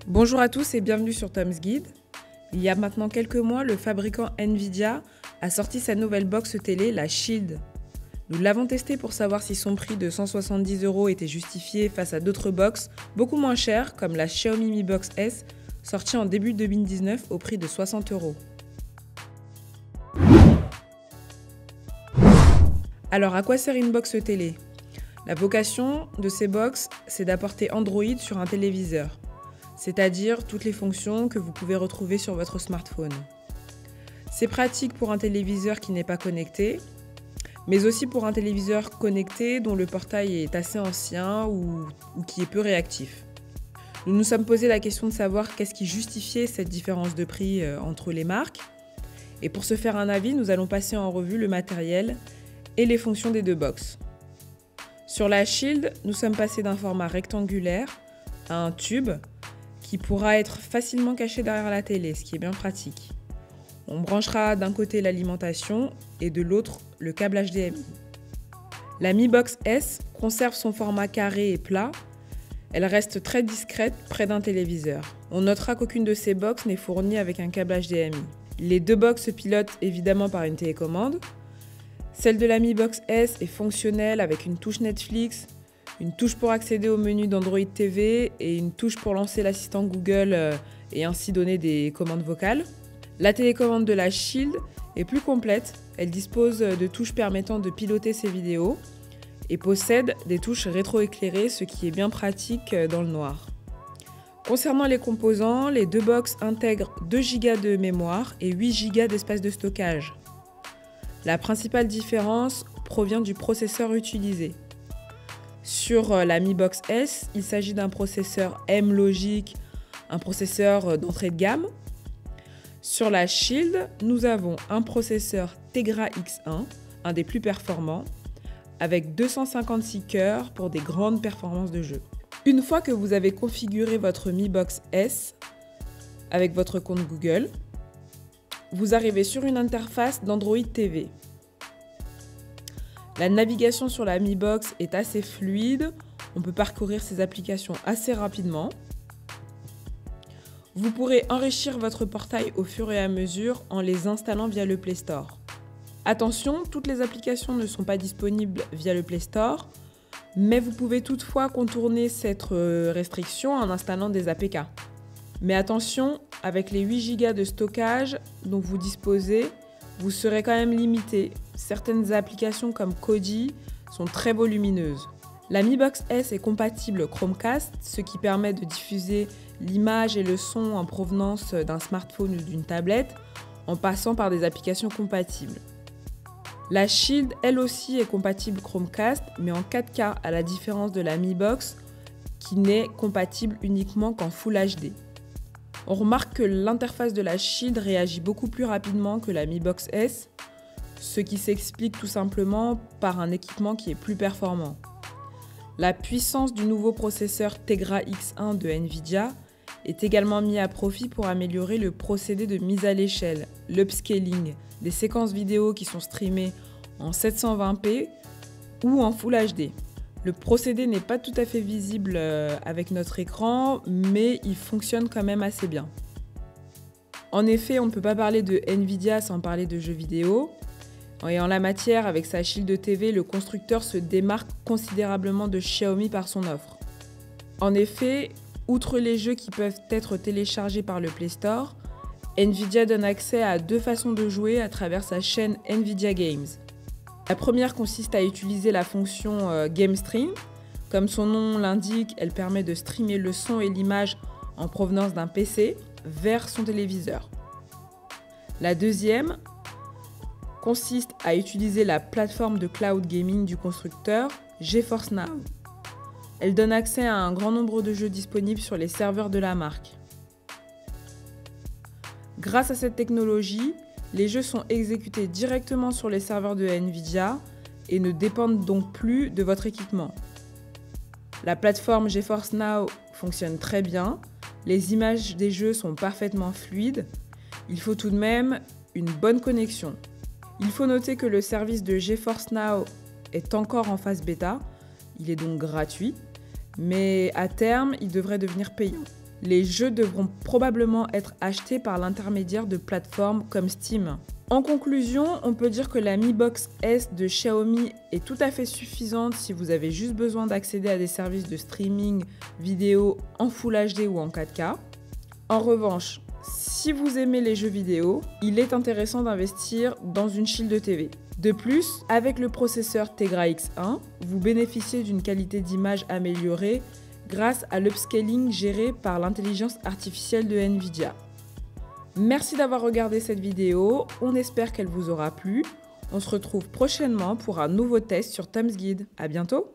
Bonjour à tous et bienvenue sur Tom's Guide. Il y a maintenant quelques mois, le fabricant Nvidia a sorti sa nouvelle box télé, la Shield. Nous l'avons testée pour savoir si son prix de 170 € était justifié face à d'autres box beaucoup moins chères comme la Xiaomi Mi Box S, sortie en début 2019 au prix de 60 €. Alors à quoi sert une box télé? La vocation de ces box, c'est d'apporter Android sur un téléviseur, c'est-à-dire toutes les fonctions que vous pouvez retrouver sur votre smartphone. C'est pratique pour un téléviseur qui n'est pas connecté, mais aussi pour un téléviseur connecté dont le portail est assez ancien ou qui est peu réactif. Nous nous sommes posé la question de savoir qu'est-ce qui justifiait cette différence de prix entre les marques. Et pour se faire un avis, nous allons passer en revue le matériel et les fonctions des deux box. Sur la Shield, nous sommes passés d'un format rectangulaire à un tube qui pourra être facilement caché derrière la télé, ce qui est bien pratique. On branchera d'un côté l'alimentation et de l'autre le câble HDMI. La Mi Box S conserve son format carré et plat. Elle reste très discrète près d'un téléviseur. On notera qu'aucune de ces box n'est fournie avec un câble HDMI. Les deux box se pilotent évidemment par une télécommande. Celle de la Mi Box S est fonctionnelle avec une touche Netflix, une touche pour accéder au menu d'Android TV et une touche pour lancer l'assistant Google et ainsi donner des commandes vocales. La télécommande de la Shield est plus complète, elle dispose de touches permettant de piloter ses vidéos et possède des touches rétroéclairées, ce qui est bien pratique dans le noir. Concernant les composants, les deux box intègrent 2 Go de mémoire et 8 Go d'espace de stockage. La principale différence provient du processeur utilisé. Sur la Mi Box S, il s'agit d'un processeur M-Logic, un processeur d'entrée de gamme. Sur la Shield, nous avons un processeur Tegra X1, un des plus performants, avec 256 cœurs pour des grandes performances de jeu. Une fois que vous avez configuré votre Mi Box S avec votre compte Google, vous arrivez sur une interface d'Android TV. La navigation sur la Mi Box est assez fluide, on peut parcourir ces applications assez rapidement. Vous pourrez enrichir votre portail au fur et à mesure en les installant via le Play Store. Attention, toutes les applications ne sont pas disponibles via le Play Store, mais vous pouvez toutefois contourner cette restriction en installant des APK. Mais attention, avec les 8 Go de stockage dont vous disposez, vous serez quand même limité. Certaines applications comme Kodi sont très volumineuses. La Mi Box S est compatible Chromecast, ce qui permet de diffuser l'image et le son en provenance d'un smartphone ou d'une tablette en passant par des applications compatibles. La Shield, elle aussi, est compatible Chromecast, mais en 4K, à la différence de la Mi Box, qui n'est compatible uniquement qu'en Full HD. On remarque que l'interface de la Shield réagit beaucoup plus rapidement que la Mi Box S, ce qui s'explique tout simplement par un équipement qui est plus performant. La puissance du nouveau processeur Tegra X1 de Nvidia est également mise à profit pour améliorer le procédé de mise à l'échelle, l'upscaling, des séquences vidéo qui sont streamées en 720p ou en Full HD. Le procédé n'est pas tout à fait visible avec notre écran, mais il fonctionne quand même assez bien. En effet, on ne peut pas parler de Nvidia sans parler de jeux vidéo. Et en la matière, avec sa Shield TV, le constructeur se démarque considérablement de Xiaomi par son offre. En effet, outre les jeux qui peuvent être téléchargés par le Play Store, Nvidia donne accès à 2 façons de jouer à travers sa chaîne Nvidia Games. La première consiste à utiliser la fonction Game Stream. Comme son nom l'indique, elle permet de streamer le son et l'image en provenance d'un PC vers son téléviseur. La deuxième consiste à utiliser la plateforme de cloud gaming du constructeur GeForce Now. Elle donne accès à un grand nombre de jeux disponibles sur les serveurs de la marque. Grâce à cette technologie, les jeux sont exécutés directement sur les serveurs de Nvidia et ne dépendent donc plus de votre équipement. La plateforme GeForce Now fonctionne très bien, les images des jeux sont parfaitement fluides, il faut tout de même une bonne connexion. Il faut noter que le service de GeForce Now est encore en phase bêta, Il est donc gratuit, mais à terme, il devrait devenir payant. Les jeux devront probablement être achetés par l'intermédiaire de plateformes comme Steam. En conclusion, on peut dire que la Mi Box S de Xiaomi est tout à fait suffisante si vous avez juste besoin d'accéder à des services de streaming vidéo en Full HD ou en 4K. En revanche, si vous aimez les jeux vidéo, il est intéressant d'investir dans une Shield TV. De plus, avec le processeur Tegra X1, vous bénéficiez d'une qualité d'image améliorée grâce à l'upscaling géré par l'intelligence artificielle de Nvidia. Merci d'avoir regardé cette vidéo, on espère qu'elle vous aura plu. On se retrouve prochainement pour un nouveau test sur Tom's Guide. À bientôt!